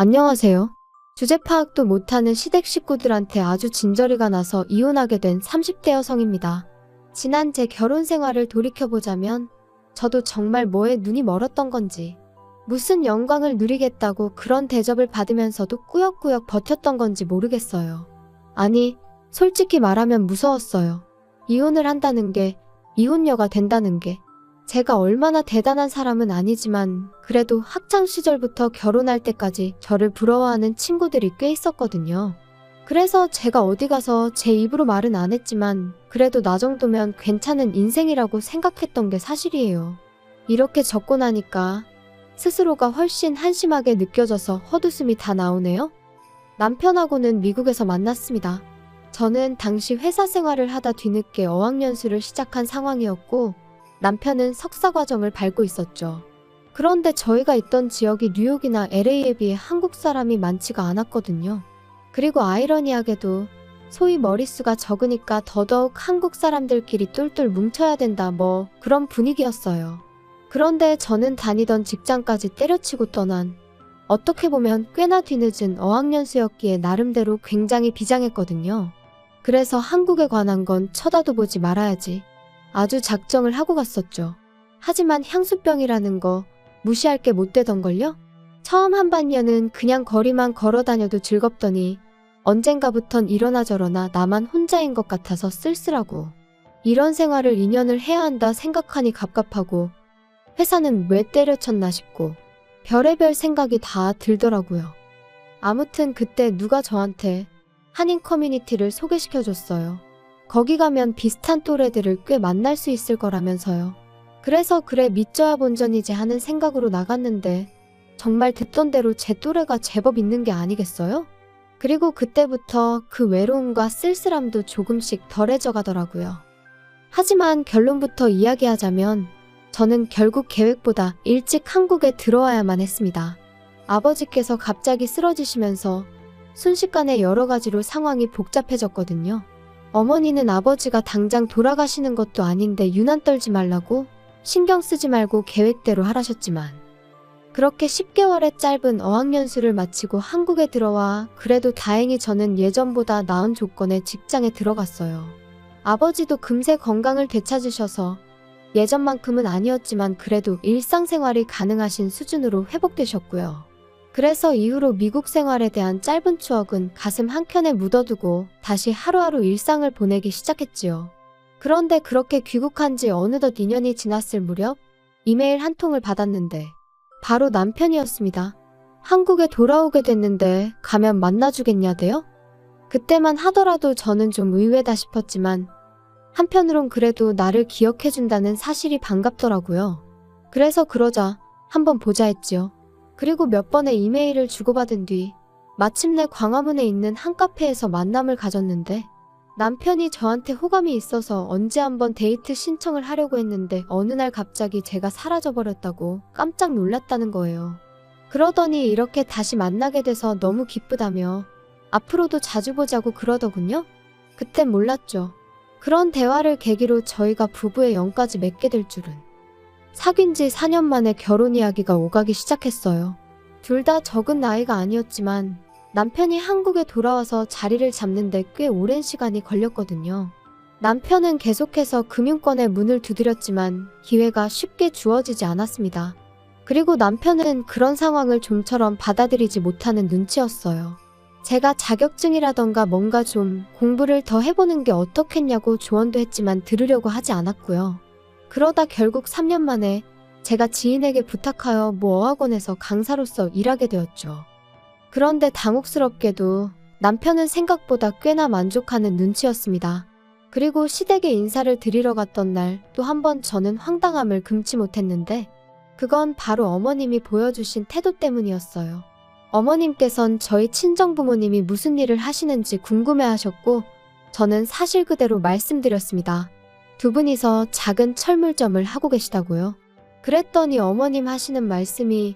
안녕하세요. 주제 파악도 못하는 시댁 식구들한테 아주 진저리가 나서 이혼하게 된 30대 여성입니다. 지난 제 결혼 생활을 돌이켜보자면 저도 정말 뭐에 눈이 멀었던 건지, 무슨 영광을 누리겠다고 그런 대접을 받으면서도 꾸역꾸역 버텼던 건지 모르겠어요. 아니, 솔직히 말하면 무서웠어요. 이혼을 한다는 게, 이혼녀가 된다는 게. 제가 얼마나 대단한 사람은 아니지만 그래도 학창 시절부터 결혼할 때까지 저를 부러워하는 친구들이 꽤 있었거든요. 그래서 제가 어디 가서 제 입으로 말은 안 했지만 그래도 나 정도면 괜찮은 인생이라고 생각했던 게 사실이에요. 이렇게 적고 나니까 스스로가 훨씬 한심하게 느껴져서 헛웃음이 다 나오네요. 남편하고는 미국에서 만났습니다. 저는 당시 회사 생활을 하다 뒤늦게 어학연수를 시작한 상황이었고 남편은 석사 과정을 밟고 있었죠. 그런데 저희가 있던 지역이 뉴욕이나 LA에 비해 한국 사람이 많지가 않았거든요. 그리고 아이러니하게도 소위 머릿수가 적으니까 더더욱 한국 사람들끼리 똘똘 뭉쳐야 된다 뭐 그런 분위기였어요. 그런데 저는 다니던 직장까지 때려치고 떠난 어떻게 보면 꽤나 뒤늦은 어학연수였기에 나름대로 굉장히 비장했거든요. 그래서 한국에 관한 건 쳐다도 보지 말아야지. 아주 작정을 하고 갔었죠. 하지만 향수병이라는 거 무시할 게 못 되던걸요? 처음 한 반년은 그냥 거리만 걸어 다녀도 즐겁더니 언젠가부턴 이러나 저러나 나만 혼자인 것 같아서 쓸쓸하고 이런 생활을 2년을 해야 한다 생각하니 갑갑하고 회사는 왜 때려쳤나 싶고 별의별 생각이 다 들더라고요. 아무튼 그때 누가 저한테 한인 커뮤니티를 소개시켜줬어요. 거기 가면 비슷한 또래들을 꽤 만날 수 있을 거라면서요. 그래서 그래 믿져야 본전이지 하는 생각으로 나갔는데 정말 듣던 대로 제 또래가 제법 있는 게 아니겠어요? 그리고 그때부터 그 외로움과 쓸쓸함도 조금씩 덜해져 가더라고요. 하지만 결론부터 이야기하자면 저는 결국 계획보다 일찍 한국에 들어와야만 했습니다. 아버지께서 갑자기 쓰러지시면서 순식간에 여러 가지로 상황이 복잡해졌거든요. 어머니는 아버지가 당장 돌아가시는 것도 아닌데 유난 떨지 말라고 신경 쓰지 말고 계획대로 하라셨지만 그렇게 10개월의 짧은 어학연수를 마치고 한국에 들어와 그래도 다행히 저는 예전보다 나은 조건의 직장에 들어갔어요. 아버지도 금세 건강을 되찾으셔서 예전만큼은 아니었지만 그래도 일상생활이 가능하신 수준으로 회복되셨고요. 그래서 이후로 미국 생활에 대한 짧은 추억은 가슴 한켠에 묻어두고 다시 하루하루 일상을 보내기 시작했지요. 그런데 그렇게 귀국한 지 어느덧 2년이 지났을 무렵 이메일 한 통을 받았는데 바로 남편이었습니다. 한국에 돌아오게 됐는데 가면 만나주겠냐대요? 그때만 하더라도 저는 좀 의외다 싶었지만 한편으론 그래도 나를 기억해준다는 사실이 반갑더라고요. 그래서 그러자 한번 보자 했지요. 그리고 몇 번의 이메일을 주고받은 뒤 마침내 광화문에 있는 한 카페에서 만남을 가졌는데 남편이 저한테 호감이 있어서 언제 한번 데이트 신청을 하려고 했는데 어느 날 갑자기 제가 사라져버렸다고 깜짝 놀랐다는 거예요. 그러더니 이렇게 다시 만나게 돼서 너무 기쁘다며 앞으로도 자주 보자고 그러더군요. 그땐 몰랐죠. 그런 대화를 계기로 저희가 부부의 영까지 맺게 될 줄은. 사귄 지 4년 만에 결혼 이야기가 오가기 시작했어요. 둘 다 적은 나이가 아니었지만 남편이 한국에 돌아와서 자리를 잡는데 꽤 오랜 시간이 걸렸거든요. 남편은 계속해서 금융권에 문을 두드렸지만 기회가 쉽게 주어지지 않았습니다. 그리고 남편은 그런 상황을 좀처럼 받아들이지 못하는 눈치였어요. 제가 자격증이라던가 뭔가 좀 공부를 더 해보는 게 어떻겠냐고 조언도 했지만 들으려고 하지 않았고요. 그러다 결국 3년 만에 제가 지인에게 부탁하여 모 어학원에서 강사로서 일하게 되었죠. 그런데 당혹스럽게도 남편은 생각보다 꽤나 만족하는 눈치였습니다. 그리고 시댁에 인사를 드리러 갔던 날 또 한 번 저는 황당함을 금치 못했는데 그건 바로 어머님이 보여주신 태도 때문이었어요. 어머님께선 저희 친정부모님이 무슨 일을 하시는지 궁금해하셨고 저는 사실 그대로 말씀드렸습니다. 두 분이서 작은 철물점을 하고 계시다고요. 그랬더니 어머님 하시는 말씀이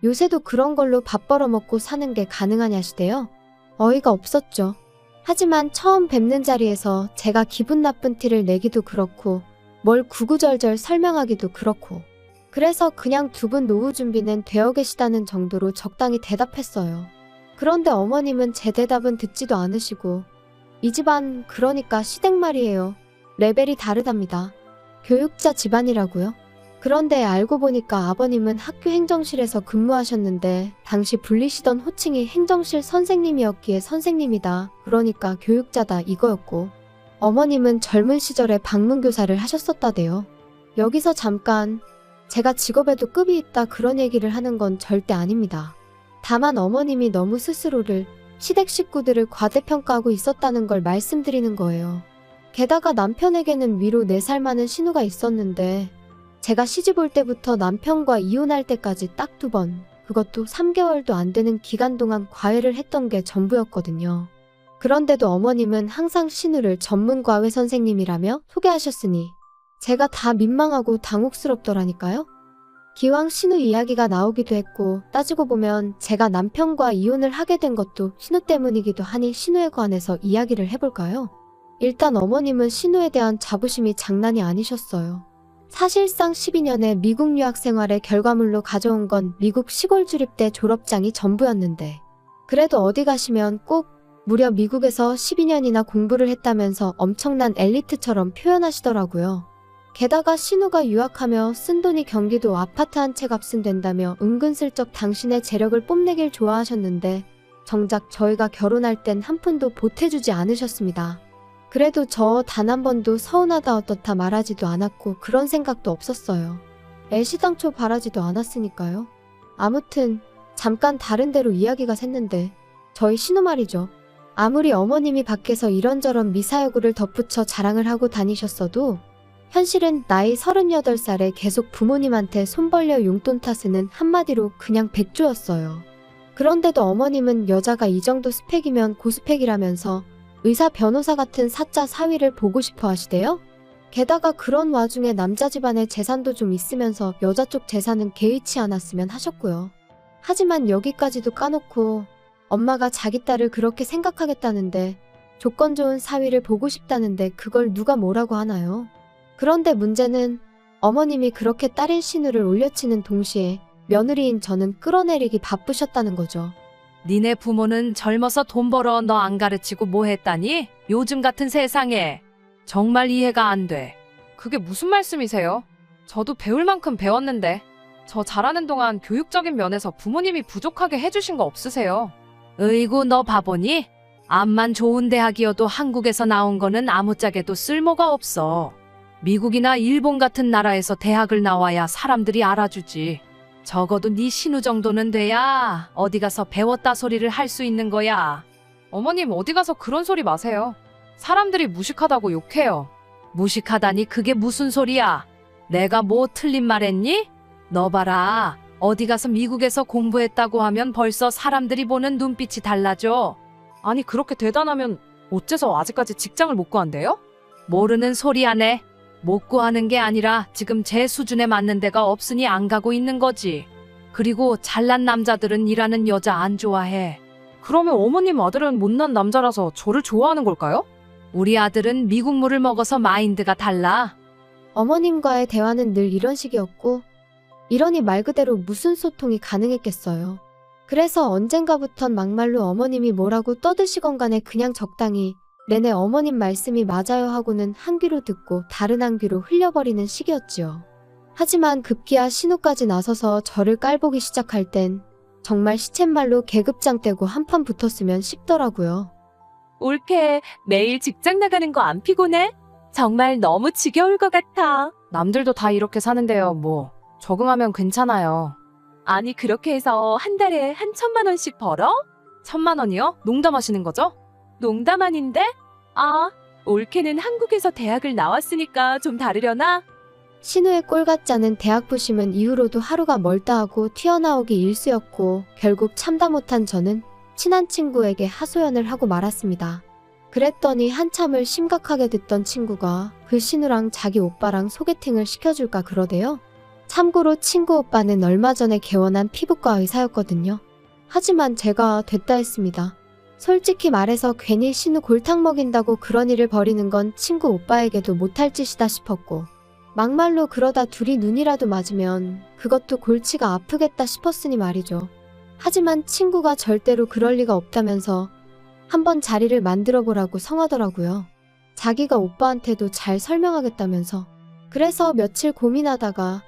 요새도 그런 걸로 밥 벌어먹고 사는 게 가능하냐시대요. 어이가 없었죠. 하지만 처음 뵙는 자리에서 제가 기분 나쁜 티를 내기도 그렇고 뭘 구구절절 설명하기도 그렇고 그래서 그냥 두 분 노후 준비는 되어 계시다는 정도로 적당히 대답했어요. 그런데 어머님은 제 대답은 듣지도 않으시고 이 집안 그러니까 시댁 말이에요. 레벨이 다르답니다. 교육자 집안이라고요? 그런데 알고 보니까 아버님은 학교 행정실에서 근무하셨는데 당시 불리시던 호칭이 행정실 선생님이었기에 선생님이다. 그러니까 교육자다 이거였고 어머님은 젊은 시절에 방문교사를 하셨었다대요. 여기서 잠깐 제가 직업에도 급이 있다 그런 얘기를 하는 건 절대 아닙니다. 다만 어머님이 너무 스스로를 시댁 식구들을 과대평가하고 있었다는 걸 말씀드리는 거예요. 게다가 남편에게는 위로 4살 많은 신우가 있었는데 제가 시집 올 때부터 남편과 이혼할 때까지 딱 2번, 그것도 3개월도 안 되는 기간 동안 과외를 했던 게 전부였거든요. 그런데도 어머님은 항상 신우를 전문 과외 선생님이라며 소개하셨으니 제가 다 민망하고 당혹스럽더라니까요. 기왕 신우 이야기가 나오기도 했고 따지고 보면 제가 남편과 이혼을 하게 된 것도 신우 때문이기도 하니 신우에 관해서 이야기를 해볼까요? 일단 어머님은 신우에 대한 자부심이 장난이 아니셨어요. 사실상 12년의 미국 유학 생활의 결과물로 가져온 건 미국 시골 주립대 졸업장이 전부였는데 그래도 어디 가시면 꼭 무려 미국에서 12년이나 공부를 했다면서 엄청난 엘리트처럼 표현하시더라고요. 게다가 신우가 유학하며 쓴 돈이 경기도 아파트 한 채 값은 된다며 은근슬쩍 당신의 재력을 뽐내길 좋아하셨는데 정작 저희가 결혼할 땐 한 푼도 보태주지 않으셨습니다. 그래도 저 단 한 번도 서운하다 어떻다 말하지도 않았고 그런 생각도 없었어요. 애시당초 바라지도 않았으니까요. 아무튼 잠깐 다른 데로 이야기가 샜는데 저희 신우 말이죠. 아무리 어머님이 밖에서 이런저런 미사여구를 덧붙여 자랑을 하고 다니셨어도 현실은 나이 38살에 계속 부모님한테 손 벌려 용돈 타쓰는 한마디로 그냥 백조였어요. 그런데도 어머님은 여자가 이 정도 스펙이면 고스펙이라면서 의사 변호사 같은 사자 사위를 보고 싶어 하시대요? 게다가 그런 와중에 남자 집안의 재산도 좀 있으면서 여자 쪽 재산은 개의치 않았으면 하셨고요. 하지만 여기까지도 까놓고 엄마가 자기 딸을 그렇게 생각하겠다는데 조건 좋은 사위를 보고 싶다는데 그걸 누가 뭐라고 하나요? 그런데 문제는 어머님이 그렇게 딸인 신우를 올려치는 동시에 며느리인 저는 끌어내리기 바쁘셨다는 거죠. 니네 부모는 젊어서 돈 벌어 너 안 가르치고 뭐 했다니? 요즘 같은 세상에. 정말 이해가 안 돼. 그게 무슨 말씀이세요? 저도 배울 만큼 배웠는데 저 잘하는 동안 교육적인 면에서 부모님이 부족하게 해주신 거 없으세요? 으이구 너 바보니? 암만 좋은 대학이어도 한국에서 나온 거는 아무짝에도 쓸모가 없어. 미국이나 일본 같은 나라에서 대학을 나와야 사람들이 알아주지. 적어도 네 신우 정도는 돼야 어디 가서 배웠다 소리를 할 수 있는 거야. 어머님 어디 가서 그런 소리 마세요. 사람들이 무식하다고 욕해요. 무식하다니 그게 무슨 소리야? 내가 뭐 틀린 말 했니? 너 봐라. 어디 가서 미국에서 공부했다고 하면 벌써 사람들이 보는 눈빛이 달라져. 아니 그렇게 대단하면 어째서 아직까지 직장을 못 구한대요? 모르는 소리 하네. 못 구하는 게 아니라 지금 제 수준에 맞는 데가 없으니 안 가고 있는 거지. 그리고 잘난 남자들은 일하는 여자 안 좋아해. 그러면 어머님 아들은 못난 남자라서 저를 좋아하는 걸까요? 우리 아들은 미국물을 먹어서 마인드가 달라. 어머님과의 대화는 늘 이런 식이었고 이러니 말 그대로 무슨 소통이 가능했겠어요. 그래서 언젠가부턴 막말로 어머님이 뭐라고 떠드시건 간에 그냥 적당히 내내 어머님 말씀이 맞아요 하고는 한 귀로 듣고 다른 한 귀로 흘려버리는 시기였지요. 하지만 급기야 신우까지 나서서 저를 깔보기 시작할 땐 정말 시쳇말로 계급장 떼고 한판 붙었으면 싶더라고요. 올케, 매일 직장 나가는 거 안 피곤해? 정말 너무 지겨울 것 같아. 남들도 다 이렇게 사는데요. 뭐 적응하면 괜찮아요. 아니 그렇게 해서 한 달에 한 1,000만 원씩 벌어? 1,000만 원이요? 농담하시는 거죠? 농담 아닌데? 아, 올케는 한국에서 대학을 나왔으니까 좀 다르려나? 신우의 꼴 같지 않은 대학 부심은 이후로도 하루가 멀다 하고 튀어나오기 일쑤였고 결국 참다 못한 저는 친한 친구에게 하소연을 하고 말았습니다. 그랬더니 한참을 심각하게 듣던 친구가 그 신우랑 자기 오빠랑 소개팅을 시켜줄까 그러대요. 참고로 친구 오빠는 얼마 전에 개원한 피부과 의사였거든요. 하지만 제가 됐다 했습니다. 솔직히 말해서 괜히 신우 골탕 먹인다고 그런 일을 벌이는 건 친구 오빠에게도 못할 짓이다 싶었고 막말로 그러다 둘이 눈이라도 맞으면 그것도 골치가 아프겠다 싶었으니 말이죠. 하지만 친구가 절대로 그럴 리가 없다면서 한번 자리를 만들어 보라고 성하더라고요. 자기가 오빠한테도 잘 설명하겠다면서. 그래서 며칠 고민하다가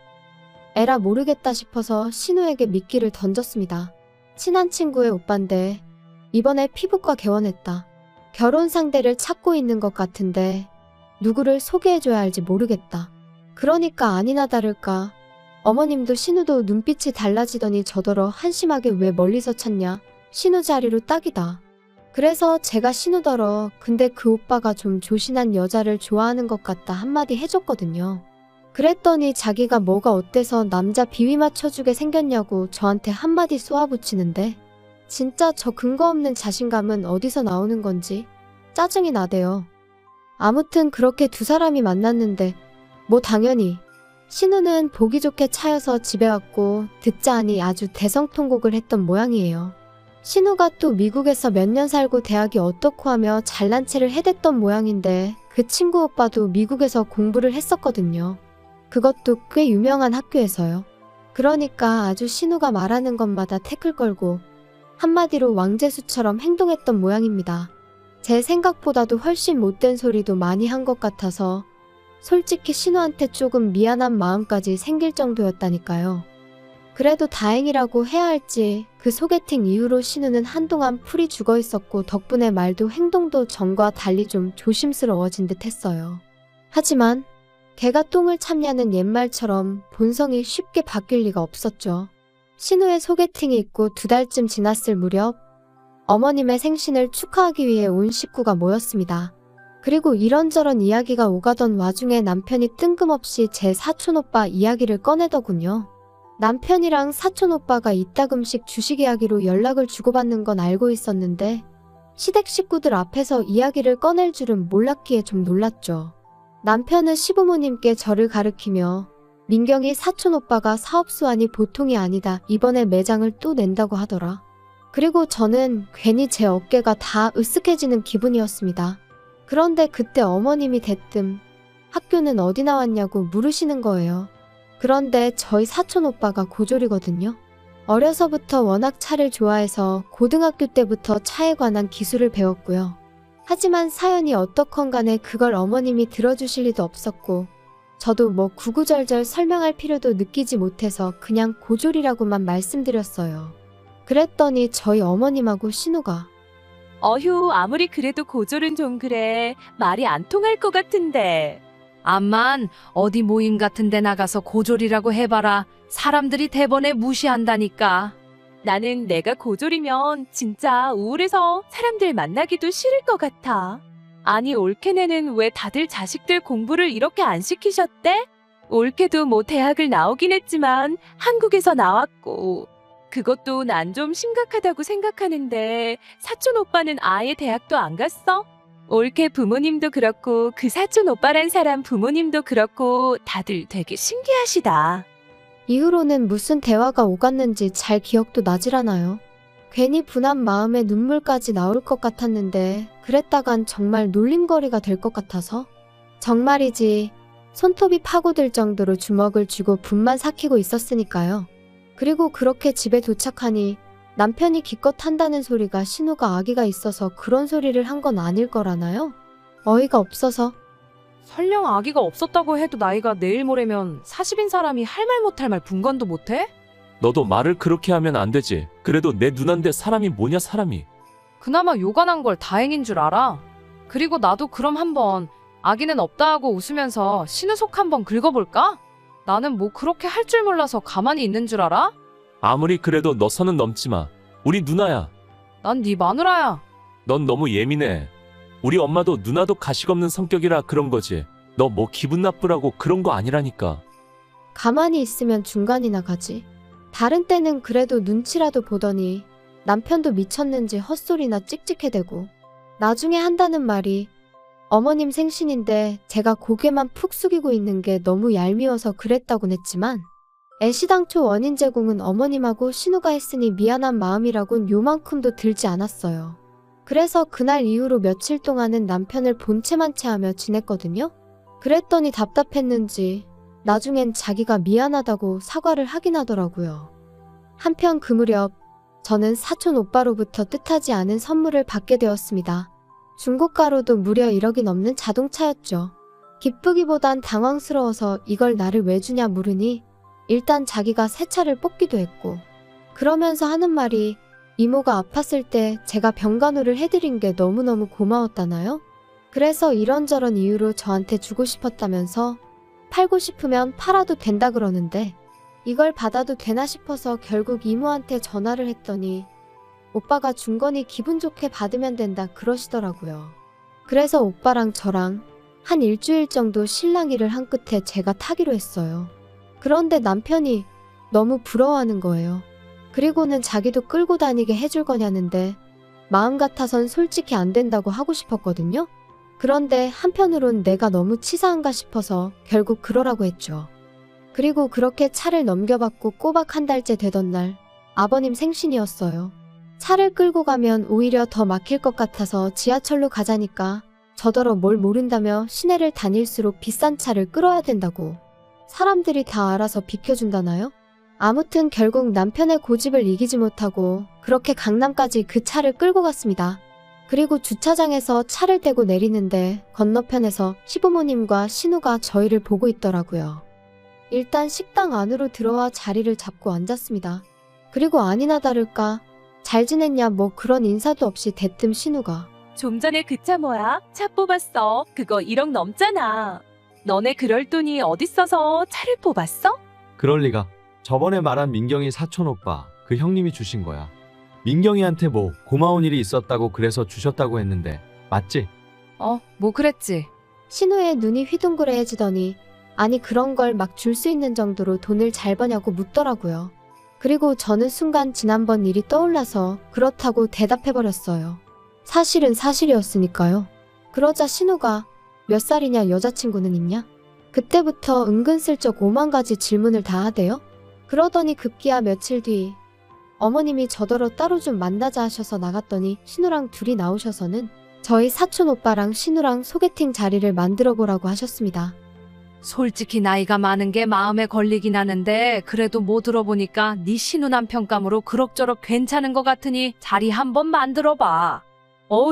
에라 모르겠다 싶어서 신우에게 미끼를 던졌습니다. 친한 친구의 오빠인데 이번에 피부과 개원했다. 결혼 상대를 찾고 있는 것 같은데 누구를 소개해줘야 할지 모르겠다. 그러니까 아니나 다를까 어머님도 신우도 눈빛이 달라지더니 저더러 한심하게 왜 멀리서 찾냐. 신우 자리로 딱이다. 그래서 제가 신우더러 근데 그 오빠가 좀 조신한 여자를 좋아하는 것 같다 한마디 해줬거든요. 그랬더니 자기가 뭐가 어때서 남자 비위 맞춰주게 생겼냐고 저한테 한마디 쏘아붙이는데 진짜 저 근거 없는 자신감은 어디서 나오는 건지 짜증이 나대요. 아무튼 그렇게 두 사람이 만났는데 뭐 당연히 신우는 보기 좋게 차여서 집에 왔고 듣자 하니 아주 대성통곡을 했던 모양이에요. 신우가 또 미국에서 몇 년 살고 대학이 어떻고 하며 잘난 체를 해댔던 모양인데 그 친구 오빠도 미국에서 공부를 했었거든요. 그것도 꽤 유명한 학교에서요. 그러니까 아주 신우가 말하는 것마다 태클 걸고 한마디로 왕재수처럼 행동했던 모양입니다. 제 생각보다도 훨씬 못된 소리도 많이 한 것 같아서 솔직히 신우한테 조금 미안한 마음까지 생길 정도였다니까요. 그래도 다행이라고 해야 할지 그 소개팅 이후로 신우는 한동안 풀이 죽어 있었고 덕분에 말도 행동도 전과 달리 좀 조심스러워진 듯 했어요. 하지만 개가 똥을 참냐는 옛말처럼 본성이 쉽게 바뀔 리가 없었죠. 신우의 소개팅이 있고 2달쯤 지났을 무렵 어머님의 생신을 축하하기 위해 온 식구가 모였습니다. 그리고 이런저런 이야기가 오가던 와중에 남편이 뜬금없이 제 사촌오빠 이야기를 꺼내더군요. 남편이랑 사촌오빠가 이따금씩 주식 이야기로 연락을 주고받는 건 알고 있었는데 시댁 식구들 앞에서 이야기를 꺼낼 줄은 몰랐기에 좀 놀랐죠. 남편은 시부모님께 저를 가리키며 민경이 사촌오빠가 사업 수완이 보통이 아니다. 이번에 매장을 또 낸다고 하더라. 그리고 저는 괜히 제 어깨가 다 으쓱해지는 기분이었습니다. 그런데 그때 어머님이 대뜸 학교는 어디 나왔냐고 물으시는 거예요. 그런데 저희 사촌오빠가 고졸이거든요. 어려서부터 워낙 차를 좋아해서 고등학교 때부터 차에 관한 기술을 배웠고요. 하지만 사연이 어떻건 간에 그걸 어머님이 들어주실 리도 없었고 저도 뭐 구구절절 설명할 필요도 느끼지 못해서 그냥 고졸이라고만 말씀드렸어요. 그랬더니 저희 어머님하고 신우가 어휴, 아무리 그래도 고졸은 좀 그래. 말이 안 통할 것 같은데. 암만 어디 모임 같은 데 나가서 고졸이라고 해봐라. 사람들이 대번에 무시한다니까. 나는 내가 고졸이면 진짜 우울해서 사람들 만나기도 싫을 것 같아. 아니, 올케네는 왜 다들 자식들 공부를 이렇게 안 시키셨대? 올케도 뭐 대학을 나오긴 했지만 한국에서 나왔고 그것도 난 좀 심각하다고 생각하는데 사촌 오빠는 아예 대학도 안 갔어? 올케 부모님도 그렇고 그 사촌 오빠란 사람 부모님도 그렇고 다들 되게 신기하시다. 이후로는 무슨 대화가 오갔는지 잘 기억도 나질 않아요. 괜히 분한 마음에 눈물까지 나올 것 같았는데 그랬다간 정말 놀림거리가 될 것 같아서 정말이지 손톱이 파고들 정도로 주먹을 쥐고 분만 삭히고 있었으니까요. 그리고 그렇게 집에 도착하니 남편이 기껏 한다는 소리가 신우가 아기가 있어서 그런 소리를 한 건 아닐 거라나요? 어이가 없어서. 설령 아기가 없었다고 해도 나이가 내일 모레면 40인 사람이 할 말 못할 말 분간도 못해? 너도 말을 그렇게 하면 안 되지. 그래도 내 누난데 사람이 뭐냐 사람이. 그나마 요간한 걸 다행인 줄 알아. 그리고 나도 그럼 한번 아기는 없다 하고 웃으면서 신우 속 한번 긁어볼까? 나는 뭐 그렇게 할 줄 몰라서 가만히 있는 줄 알아? 아무리 그래도 너 선은 넘지 마. 우리 누나야. 난 네 마누라야. 넌 너무 예민해. 우리 엄마도 누나도 가식 없는 성격이라 그런 거지. 너 뭐 기분 나쁘라고 그런 거 아니라니까. 가만히 있으면 중간이나 가지. 다른 때는 그래도 눈치라도 보더니 남편도 미쳤는지 헛소리나 찍찍해대고 나중에 한다는 말이 어머님 생신인데 제가 고개만 푹 숙이고 있는 게 너무 얄미워서 그랬다곤 했지만 애시당초 원인 제공은 어머님하고 신우가 했으니 미안한 마음이라곤 요만큼도 들지 않았어요. 그래서 그날 이후로 며칠 동안은 남편을 본체만체하며 지냈거든요. 그랬더니 답답했는지 나중엔 자기가 미안하다고 사과를 하긴 하더라고요. 한편 그 무렵 저는 사촌 오빠로부터 뜻하지 않은 선물을 받게 되었습니다. 중고가로도 무려 1억이 넘는 자동차였죠. 기쁘기보단 당황스러워서 이걸 나를 왜 주냐 물으니 일단 자기가 새 차를 뽑기도 했고, 그러면서 하는 말이 이모가 아팠을 때 제가 병간호를 해드린 게 너무너무 고마웠다나요? 그래서 이런저런 이유로 저한테 주고 싶었다면서 팔고 싶으면 팔아도 된다 그러는데 이걸 받아도 되나 싶어서 결국 이모한테 전화를 했더니 오빠가 준 거니 기분 좋게 받으면 된다 그러시더라고요. 그래서 오빠랑 저랑 한 일주일 정도 실랑이를 한 끝에 제가 타기로 했어요. 그런데 남편이 너무 부러워하는 거예요. 그리고는 자기도 끌고 다니게 해줄 거냐는데 마음 같아선 솔직히 안 된다고 하고 싶었거든요. 그런데 한편으론 내가 너무 치사한가 싶어서 결국 그러라고 했죠. 그리고 그렇게 차를 넘겨받고 꼬박 한 달째 되던 날 아버님 생신이었어요. 차를 끌고 가면 오히려 더 막힐 것 같아서 지하철로 가자니까 저더러 뭘 모른다며 시내를 다닐수록 비싼 차를 끌어야 된다고. 사람들이 다 알아서 비켜준다나요? 아무튼 결국 남편의 고집을 이기지 못하고 그렇게 강남까지 그 차를 끌고 갔습니다. 그리고 주차장에서 차를 대고 내리는데 건너편에서 시부모님과 신우가 저희를 보고 있더라고요. 일단 식당 안으로 들어와 자리를 잡고 앉았습니다. 그리고 아니나 다를까 잘 지냈냐 뭐 그런 인사도 없이 대뜸 신우가 좀 전에 그 차 뭐야? 차 뽑았어. 그거 1억 넘잖아. 너네 그럴 돈이 어딨어서 차를 뽑았어? 그럴 리가. 저번에 말한 민경이 사촌 오빠 그 형님이 주신 거야. 민경이한테 뭐 고마운 일이 있었다고 그래서 주셨다고 했는데 맞지? 뭐 그랬지. 신우의 눈이 휘둥그레해지더니 아니 그런 걸 막 줄 수 있는 정도로 돈을 잘 버냐고 묻더라고요. 그리고 저는 순간 지난번 일이 떠올라서 그렇다고 대답해버렸어요. 사실은 사실이었으니까요. 그러자 신우가 몇 살이냐 여자친구는 있냐? 그때부터 은근슬쩍 5만 가지 질문을 다 하대요. 그러더니 급기야 며칠 뒤 어머님이 저더러 따로 좀 만나자 하셔서 나갔더니 신우랑 둘이 나오셔서는 저희 사촌 오빠랑 신우랑 소개팅 자리를 만들어 보라고 하셨습니다. 솔직히 나이가 많은 게 마음에 걸리긴 하는데 그래도 뭐 들어보니까 네 신우 남편감으로 그럭저럭 괜찮은 것 같으니 자리 한번 만들어봐.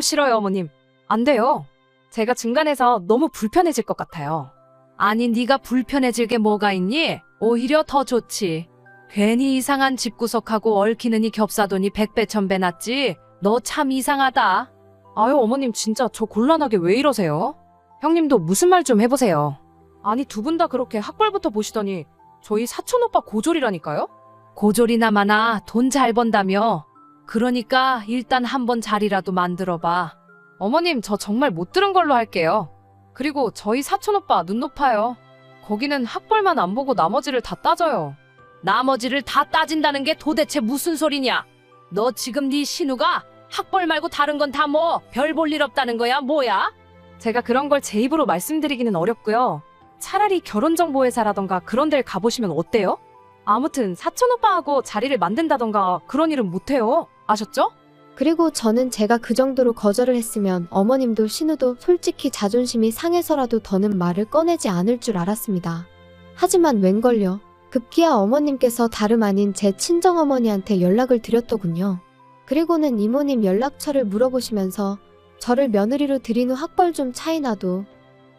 싫어요 어머님. 안 돼요. 제가 중간에서 너무 불편해질 것 같아요. 아니 네가 불편해질 게 뭐가 있니? 오히려 더 좋지. 괜히 이상한 집구석하고 얽히느니 겹사돈이 100배 1000배 낫지. 너 참 이상하다. 아유 어머님 진짜 저 곤란하게 왜 이러세요? 형님도 무슨 말 좀 해보세요. 아니 두 분 다 그렇게 학벌부터 보시더니 저희 사촌 오빠 고졸이라니까요? 고졸이나 마나 돈 잘 번다며. 그러니까 일단 한번 자리라도 만들어봐. 어머님 저 정말 못 들은 걸로 할게요. 그리고 저희 사촌 오빠 눈 높아요. 거기는 학벌만 안 보고 나머지를 다 따져요. 나머지를 다 따진다는 게 도대체 무슨 소리냐? 너 지금 네 신우가 학벌 말고 다른 건 다 뭐 별 볼 일 없다는 거야 뭐야? 제가 그런 걸 제 입으로 말씀드리기는 어렵고요. 차라리 결혼정보회사라던가 그런 데를 가보시면 어때요? 아무튼 사촌 오빠하고 자리를 만든다던가 그런 일은 못해요. 아셨죠? 그리고 저는 제가 그 정도로 거절을 했으면 어머님도 신우도 솔직히 자존심이 상해서라도 더는 말을 꺼내지 않을 줄 알았습니다. 하지만 웬걸요. 급기야 어머님께서 다름 아닌 제 친정어머니한테 연락을 드렸더군요. 그리고는 이모님 연락처를 물어보시면서 저를 며느리로 들인 후 학벌 좀 차이 나도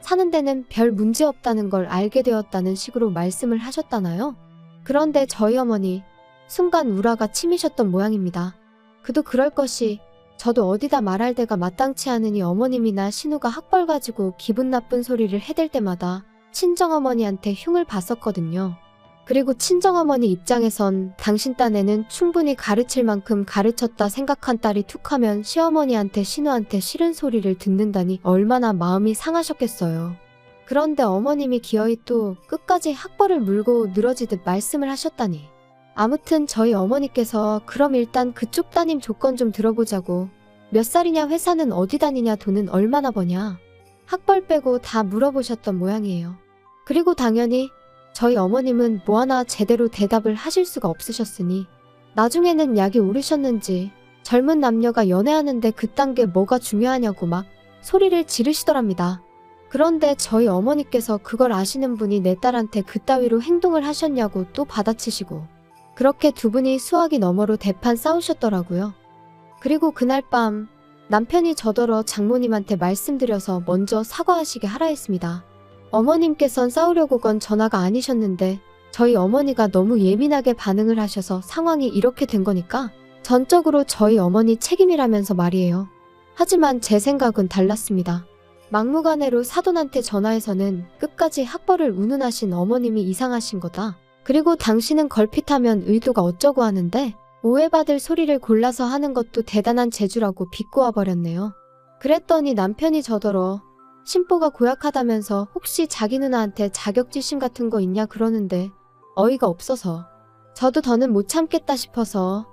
사는 데는 별 문제 없다는 걸 알게 되었다는 식으로 말씀을 하셨다나요? 그런데 저희 어머니 순간 우라가 치미셨던 모양입니다. 그도 그럴 것이 저도 어디다 말할 데가 마땅치 않으니 어머님이나 신우가 학벌 가지고 기분 나쁜 소리를 해댈 때마다 친정어머니한테 흉을 봤었거든요. 그리고 친정어머니 입장에선 당신 딴에는 충분히 가르칠 만큼 가르쳤다 생각한 딸이 툭하면 시어머니한테 신우한테 싫은 소리를 듣는다니 얼마나 마음이 상하셨겠어요. 그런데 어머님이 기어이 또 끝까지 학벌을 물고 늘어지듯 말씀을 하셨다니. 아무튼 저희 어머니께서 그럼 일단 그쪽 따님 조건 좀 들어보자고. 몇 살이냐, 회사는 어디 다니냐, 돈은 얼마나 버냐. 학벌 빼고 다 물어보셨던 모양이에요. 그리고 당연히 저희 어머님은 뭐 하나 제대로 대답을 하실 수가 없으셨으니 나중에는 약이 오르셨는지 젊은 남녀가 연애하는데 그딴 게 뭐가 중요하냐고 막 소리를 지르시더랍니다. 그런데 저희 어머니께서 그걸 아시는 분이 내 딸한테 그따위로 행동을 하셨냐고 또 받아치시고 그렇게 두 분이 수화기 너머로 대판 싸우셨더라고요. 그리고 그날 밤 남편이 저더러 장모님한테 말씀드려서 먼저 사과하시게 하라 했습니다. 어머님께선 싸우려고 건 전화가 아니셨는데 저희 어머니가 너무 예민하게 반응을 하셔서 상황이 이렇게 된 거니까 전적으로 저희 어머니 책임이라면서 말이에요. 하지만 제 생각은 달랐습니다. 막무가내로 사돈한테 전화해서는 끝까지 학벌을 운운하신 어머님이 이상하신 거다. 그리고 당신은 걸핏하면 의도가 어쩌고 하는데 오해받을 소리를 골라서 하는 것도 대단한 재주라고 비꼬아 버렸네요. 그랬더니 남편이 저더러 신보가 고약하다면서 혹시 자기 누나한테 자격지심 같은 거 있냐 그러는데 어이가 없어서 저도 더는 못 참겠다 싶어서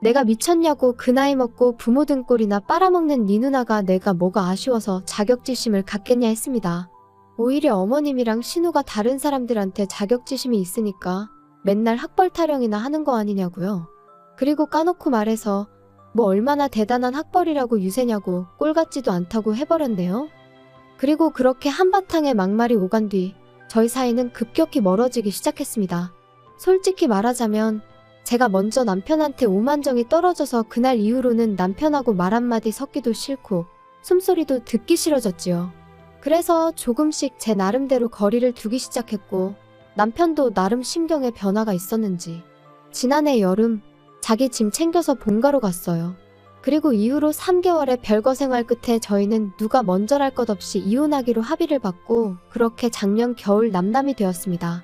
내가 미쳤냐고 그 나이 먹고 부모 등골이나 빨아먹는 네 누나가 내가 뭐가 아쉬워서 자격지심을 갖겠냐 했습니다. 오히려 어머님이랑 신우가 다른 사람들한테 자격지심이 있으니까 맨날 학벌 타령이나 하는 거 아니냐고요. 그리고 까놓고 말해서 뭐 얼마나 대단한 학벌이라고 유세냐고 꼴 같지도 않다고 해버렸네요. 그리고 그렇게 한바탕의 막말이 오간 뒤 저희 사이는 급격히 멀어지기 시작했습니다. 솔직히 말하자면 제가 먼저 남편한테 오만정이 떨어져서 그날 이후로는 남편하고 말 한마디 섞기도 싫고 숨소리도 듣기 싫어졌지요. 그래서 조금씩 제 나름대로 거리를 두기 시작했고 남편도 나름 심경에 변화가 있었는지 지난해 여름 자기 짐 챙겨서 본가로 갔어요. 그리고 이후로 3개월의 별거 생활 끝에 저희는 누가 먼저랄 것 없이 이혼하기로 합의를 받고 그렇게 작년 겨울 남남이 되었습니다.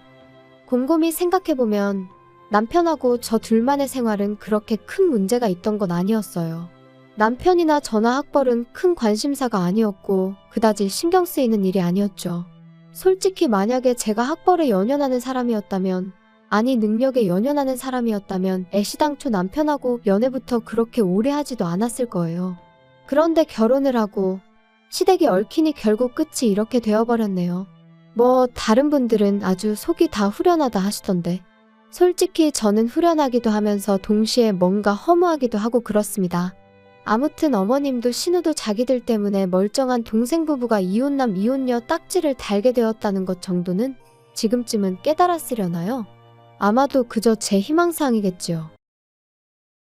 곰곰이 생각해보면 남편하고 저 둘만의 생활은 그렇게 큰 문제가 있던 건 아니었어요. 남편이나 저나 학벌은 큰 관심사가 아니었고 그다지 신경 쓰이는 일이 아니었죠. 솔직히 만약에 제가 학벌에 연연하는 사람이었다면 아니 능력에 연연하는 사람이었다면 애시당초 남편하고 연애부터 그렇게 오래 하지도 않았을 거예요. 그런데 결혼을 하고 시댁이 얽히니 결국 끝이 이렇게 되어버렸네요. 뭐 다른 분들은 아주 속이 다 후련하다 하시던데 솔직히 저는 후련하기도 하면서 동시에 뭔가 허무하기도 하고 그렇습니다. 아무튼 어머님도 신우도 자기들 때문에 멀쩡한 동생 부부가 이혼남 이혼녀 딱지를 달게 되었다는 것 정도는 지금쯤은 깨달았으려나요? 아마도 그저 제 희망사항이겠지요.